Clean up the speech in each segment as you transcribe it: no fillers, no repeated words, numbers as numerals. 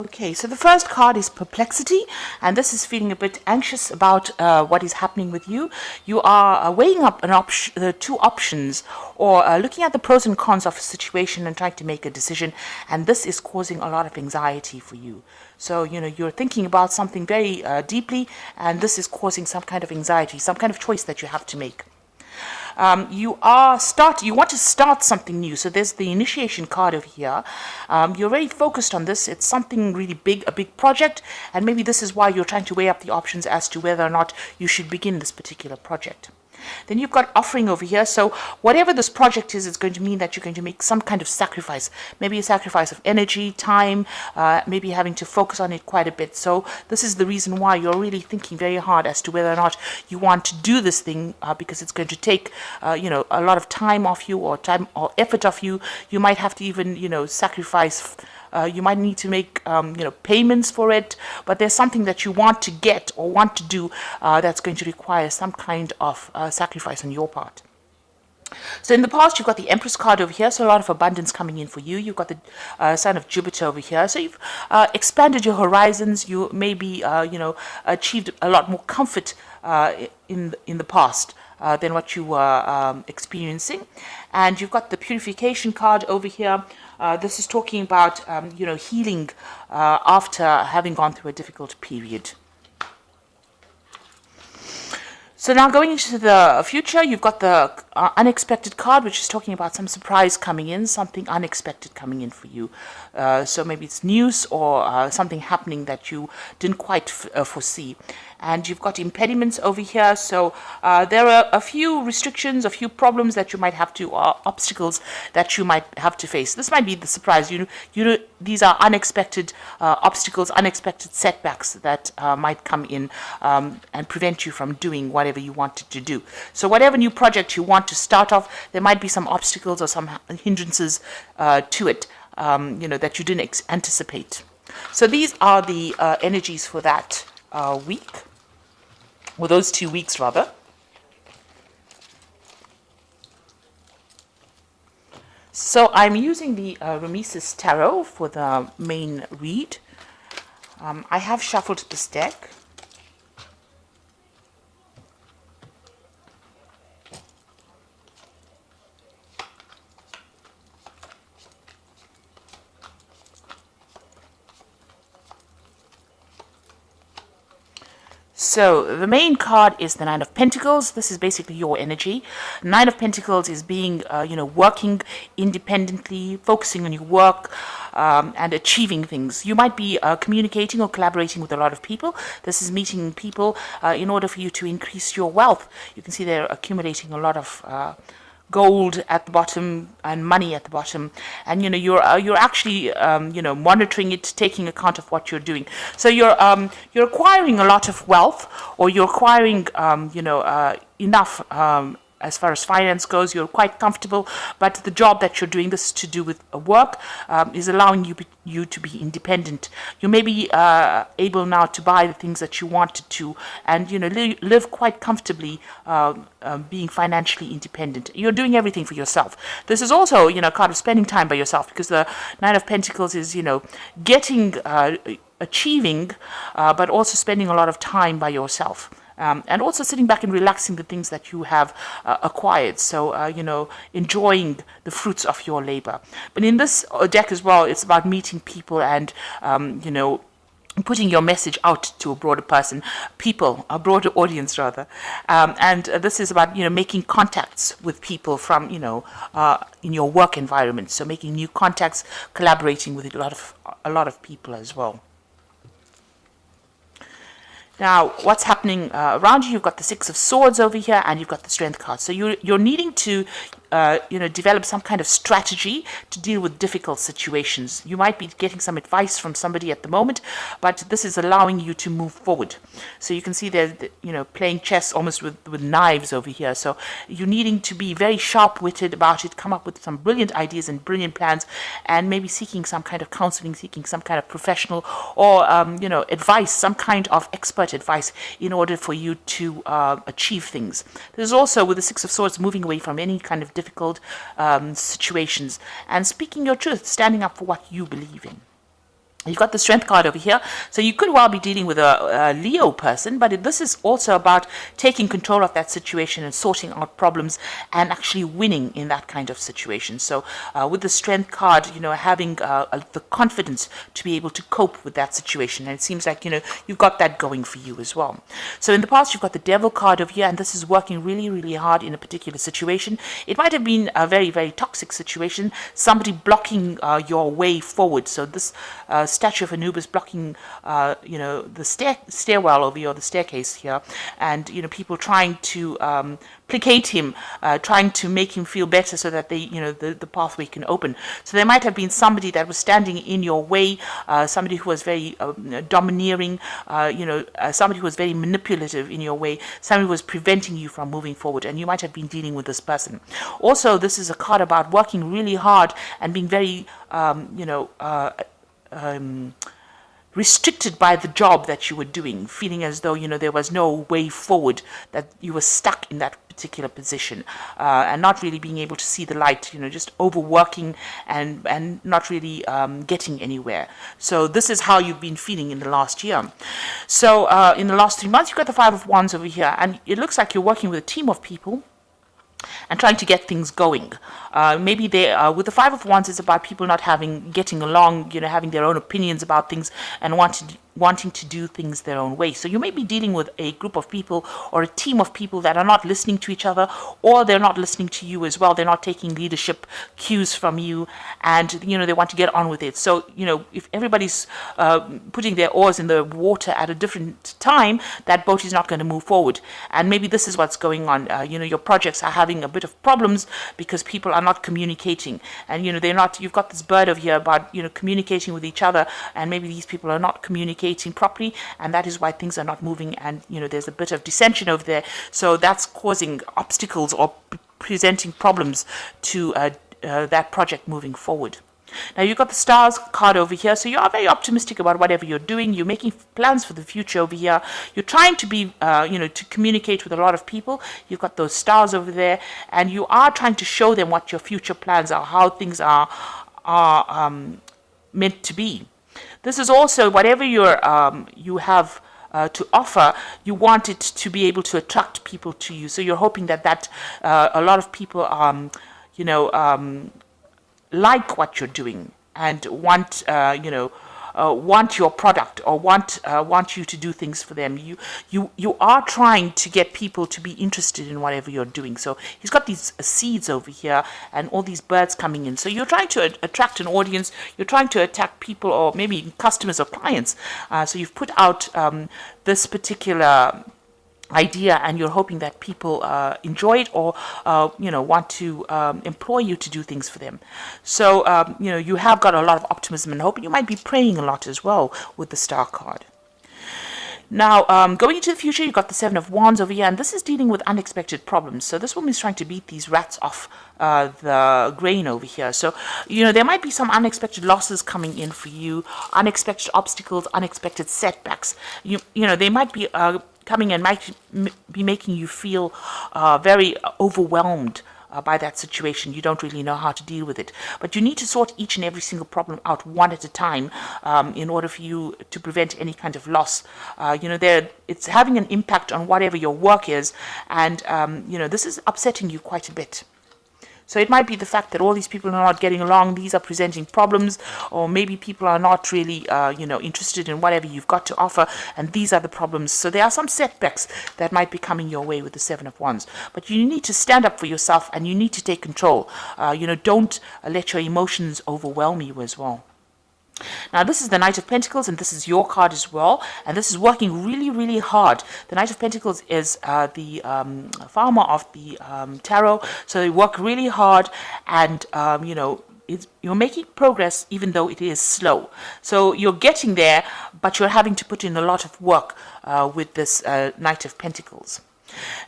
Okay, so the first card is perplexity, and this is feeling a bit anxious about what is happening with you. You are weighing up the two options, or looking at the pros and cons of a situation and trying to make a decision, and this is causing a lot of anxiety for you. So, you're thinking about something very deeply, and this is causing some kind of anxiety, some kind of choice that you have to make. You want to start something new. So there's the initiation card over here. You're very focused on this. It's something really big, a big project, and maybe this is why you're trying to weigh up the options as to whether or not you should begin this particular project. Then you've got offering over here. So whatever this project is, it's going to mean that you're going to make some kind of sacrifice. Maybe a sacrifice of energy, time, maybe having to focus on it quite a bit. So this is the reason why you're really thinking very hard as to whether or not you want to do this thing, because it's going to take, a lot of time off you, or time or effort off you. You might have to even, sacrifice. You might need to make, payments for it, but there's something that you want to get or want to do that's going to require some kind of sacrifice on your part. So in the past, you've got the Empress card over here, so a lot of abundance coming in for you. You've got the Sign of Jupiter over here, so you've expanded your horizons. You maybe, achieved a lot more comfort in the past than what you were experiencing. And you've got the Purification card over here. This is talking about, healing after having gone through a difficult period. So now going into the future, you've got the unexpected card, which is talking about some surprise coming in, something unexpected coming in for you. So maybe it's news or something happening that you didn't quite foresee. And you've got impediments over here. So there are a few restrictions, a few problems that you might have to, obstacles that you might have to face. This might be the surprise. These are unexpected obstacles, unexpected setbacks that might come in and prevent you from doing whatever you wanted to do. So whatever new project you want to start off, there might be some obstacles or some hindrances to it, that you didn't anticipate. So these are the energies for that week, or those 2 weeks rather. So I'm using the Rameses Tarot for the main read. I have shuffled this deck. So the main card is the Nine of Pentacles. This is basically your energy. Nine of Pentacles is being, working independently, focusing on your work, and achieving things. You might be communicating or collaborating with a lot of people. This is meeting people in order for you to increase your wealth. You can see they're accumulating a lot of gold at the bottom and money at the bottom, and you're actually monitoring it, taking account of what you're doing. So you're acquiring a lot of wealth, or you're acquiring enough as far as finance goes. You're quite comfortable, but the job that you're doing, this is to do with work, is allowing you to be independent. You may be able now to buy the things that you wanted to, and live quite comfortably, being financially independent. You're doing everything for yourself. This is also a card of spending time by yourself, because the Nine of Pentacles is getting, achieving, but also spending a lot of time by yourself. And also sitting back and relaxing the things that you have acquired. So, enjoying the fruits of your labor. But in this deck as well, it's about meeting people and, putting your message out to a broader a broader audience rather. And this is about, making contacts with people from, in your work environment. So making new contacts, collaborating with a lot of people as well. Now, what's happening around you? You've got the Six of Swords over here, and you've got the Strength card. So you're needing to, develop some kind of strategy to deal with difficult situations. You might be getting some advice from somebody at the moment, but this is allowing you to move forward. So you can see they're, playing chess almost with knives over here. So you're needing to be very sharp-witted about it, come up with some brilliant ideas and brilliant plans, and maybe seeking some kind of counseling, seeking some kind of professional or, advice, some kind of expert advice in order for you to achieve things. There's also, with the Six of Swords, moving away from any kind of difficult situations and speaking your truth, standing up for what you believe in. You've got the Strength card over here. So you could well be dealing with a Leo person, but this is also about taking control of that situation and sorting out problems and actually winning in that kind of situation. So with the Strength card, having the confidence to be able to cope with that situation. And it seems like, you've got that going for you as well. So in the past, you've got the Devil card over here, and this is working really, really hard in a particular situation. It might have been a very, very toxic situation, somebody blocking your way forward. So this statue of Anubis blocking, the stairwell over here, the staircase here, and people trying to placate him, trying to make him feel better so that the pathway can open. So there might have been somebody that was standing in your way, somebody who was very domineering, somebody who was very manipulative in your way, somebody who was preventing you from moving forward, and you might have been dealing with this person. Also, this is a card about working really hard and being very, restricted by the job that you were doing, feeling as though there was no way forward, that you were stuck in that particular position, and not really being able to see the light, just overworking and not really getting anywhere. So this is how you've been feeling in the last year. So in the last 3 months, you've got the Five of Wands over here, and it looks like you're working with a team of people and trying to get things going. Maybe with the Five of Wands, it's about people not getting along, having their own opinions about things and wanting to do things their own way. So you may be dealing with a group of people or a team of people that are not listening to each other, or they're not listening to you as well. They're not taking leadership cues from you, and they want to get on with it. So if everybody's putting their oars in the water at a different time, that boat is not going to move forward. And maybe this is what's going on. Your projects are having a bit of problems because people are not communicating, and they're not. You've got this bird over here about communicating with each other, and maybe these people are not communicating properly, and that is why things are not moving, and there's a bit of dissension over there. So that's causing obstacles or presenting problems to that project moving forward. Now you've got the Stars card over here, so you are very optimistic about whatever you're doing. You're making plans for the future over here. You're trying to be, to communicate with a lot of people. You've got those stars over there, and you are trying to show them what your future plans are, how things are meant to be. This is also whatever you have to offer, you want it to be able to attract people to you. So you're hoping that a lot of people like what you're doing and want your product, or want you to do things for them. You are trying to get people to be interested in whatever you're doing. So he's got these seeds over here and all these birds coming in. So you're trying to attract an audience. You're trying to attract people, or maybe customers or clients. So you've put out this particular idea, and you're hoping that people enjoy it, or want to employ you to do things for them. So you have got a lot of optimism and hope, and you might be praying a lot as well with the Star card. Now, going into the future, you've got the Seven of Wands over here, and this is dealing with unexpected problems. So this woman is trying to beat these rats off the grain over here. So, there might be some unexpected losses coming in for you, unexpected obstacles, unexpected setbacks. They might be coming and might be making you feel very overwhelmed by that situation. You don't really know how to deal with it, but you need to sort each and every single problem out one at a time in order for you to prevent any kind of loss. It's having an impact on whatever your work is, and this is upsetting you quite a bit. So it might be the fact that all these people are not getting along. These are presenting problems, or maybe people are not really, interested in whatever you've got to offer, and these are the problems. So there are some setbacks that might be coming your way with the Seven of Wands. But you need to stand up for yourself, and you need to take control. Don't let your emotions overwhelm you as well. Now this is the Knight of Pentacles, and this is your card as well, and this is working really, really hard. The Knight of Pentacles is the farmer of the tarot, so they work really hard, and you're making progress even though it is slow. So you're getting there, but you're having to put in a lot of work with this Knight of Pentacles.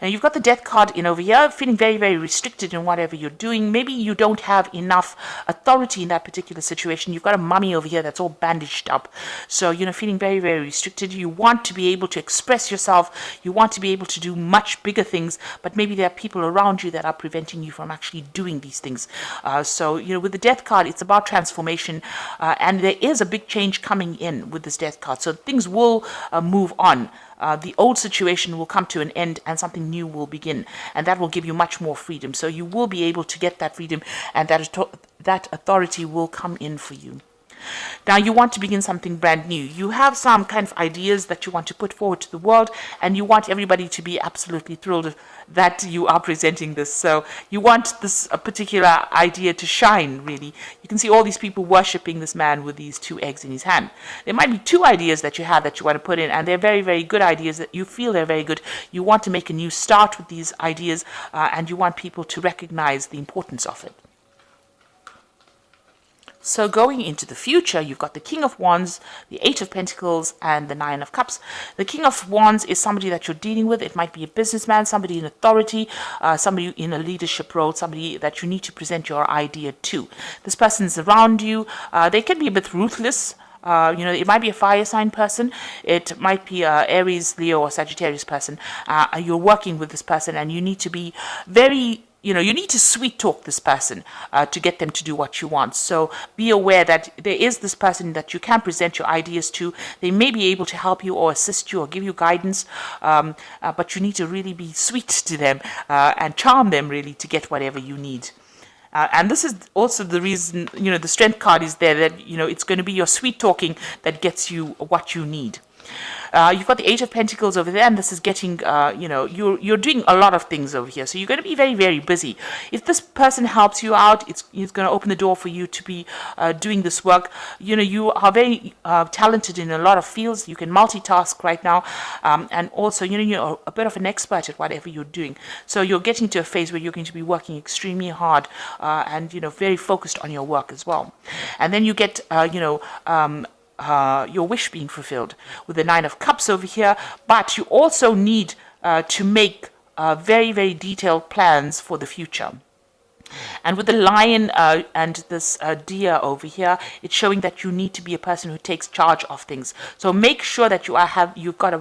Now you've got the death card in over here, feeling very, very restricted in whatever you're doing. Maybe you don't have enough authority in that particular situation. You've got a mummy over here that's all bandaged up. So, feeling very, very restricted. You want to be able to express yourself. You want to be able to do much bigger things, but maybe there are people around you that are preventing you from actually doing these things. So, with the death card, it's about transformation, and there is a big change coming in with this death card. So things will move on. The old situation will come to an end and something new will begin, and that will give you much more freedom. So you will be able to get that freedom, and that authority will come in for you. Now you want to begin something brand new. You have some kind of ideas that you want to put forward to the world, and you want everybody to be absolutely thrilled that you are presenting this. So you want this particular idea to shine, really. You can see all these people worshipping this man with these 2 eggs in his hand. There might be 2 ideas that you have that you want to put in, and they're very, very good ideas that you feel they're very good. You want to make a new start with these ideas, and you want people to recognize the importance of it. So going into the future, you've got the King of Wands, the 8 of Pentacles, and the 9 of Cups. The King of Wands is somebody that you're dealing with. It might be a businessman, somebody in authority, somebody in a leadership role, somebody that you need to present your idea to. This person's around you. They can be a bit ruthless. It might be a fire sign person. It might be a Aries, Leo, or Sagittarius person. You're working with this person, and you need to be very... you need to sweet talk this person to get them to do what you want. So be aware that there is this person that you can present your ideas to. They may be able to help you or assist you or give you guidance, but you need to really be sweet to them and charm them really to get whatever you need. And this is also the reason, the strength card is there, that, it's going to be your sweet talking that gets you what you need. You've got the 8 of Pentacles over there, and this is getting, you're doing a lot of things over here. So you're going to be very, very busy. If this person helps you out, it's going to open the door for you to be doing this work. You are very talented in a lot of fields. You can multitask right now. And also, you're a bit of an expert at whatever you're doing. So you're getting to a phase where you're going to be working extremely hard and, very focused on your work as well. And then you get, your wish being fulfilled with the 9 of Cups over here, but you also need to make very, very detailed plans for the future. And with the lion and this deer over here, it's showing that you need to be a person who takes charge of things. So make sure that you've got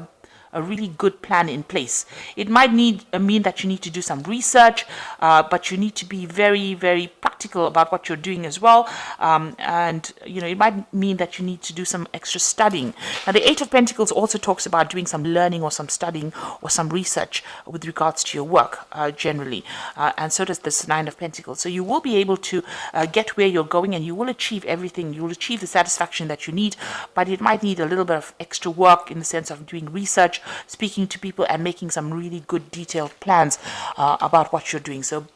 a really good plan in place. It might mean that you need to do some research, but you need to be very, very practical about what you're doing as well. And it might mean that you need to do some extra studying. Now, the 8 of Pentacles also talks about doing some learning or some studying or some research with regards to your work generally. And so does this 9 of Pentacles. So you will be able to get where you're going, and you will achieve everything. You will achieve the satisfaction that you need, but it might need a little bit of extra work in the sense of doing research, speaking to people, and making some really good detailed plans about what you're doing. So,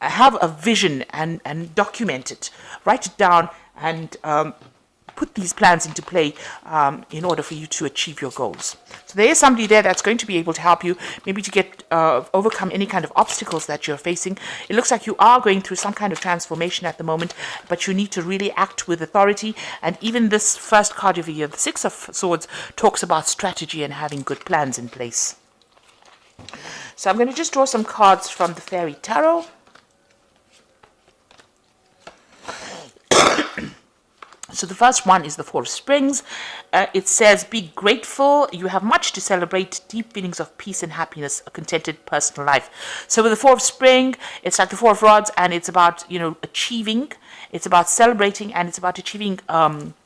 have a vision and document it. Write it down and put these plans into play in order for you to achieve your goals. So there is somebody there that's going to be able to help you, maybe to get overcome any kind of obstacles that you're facing. It looks like you are going through some kind of transformation at the moment, but you need to really act with authority. And even this first card over here, the 6 of Swords, talks about strategy and having good plans in place. So I'm going to just draw some cards from the Fairy Tarot. So the first one is the 4 of Springs. It says, be grateful. You have much to celebrate. Deep feelings of peace and happiness, a contented personal life. So with the 4 of Spring, it's like the 4 of Rods, and it's about, achieving. It's about celebrating, and it's about achieving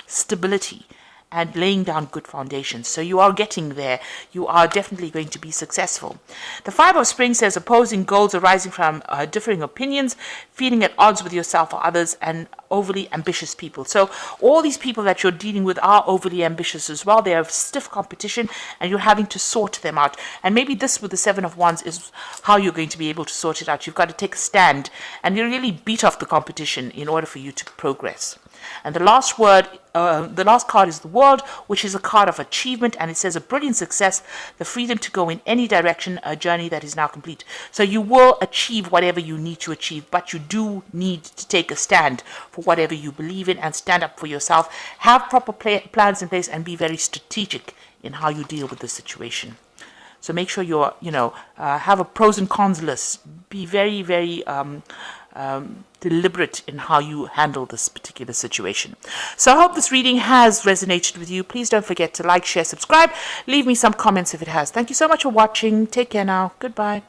stability and laying down good foundations. So you are getting there. You are definitely going to be successful. The 5 of Spring says opposing goals arising from differing opinions, feeling at odds with yourself or others, and overly ambitious people. So all these people that you're dealing with are overly ambitious as well. They have stiff competition, and you're having to sort them out. And maybe this with the 7 of Wands is how you're going to be able to sort it out. You've got to take a stand and you really beat off the competition in order for you to progress. And the last card is the World, which is a card of achievement, and it says a brilliant success, the freedom to go in any direction, a journey that is now complete. So you will achieve whatever you need to achieve, but you do need to take a stand for whatever you believe in and stand up for yourself. Have proper plans in place and be very strategic in how you deal with the situation. So make sure you're, have a pros and cons list. Be very, very deliberate in how you handle this particular situation. So I hope this reading has resonated with you. Please don't forget to like, share, subscribe. Leave me some comments if it has. Thank you so much for watching. Take care now. Goodbye.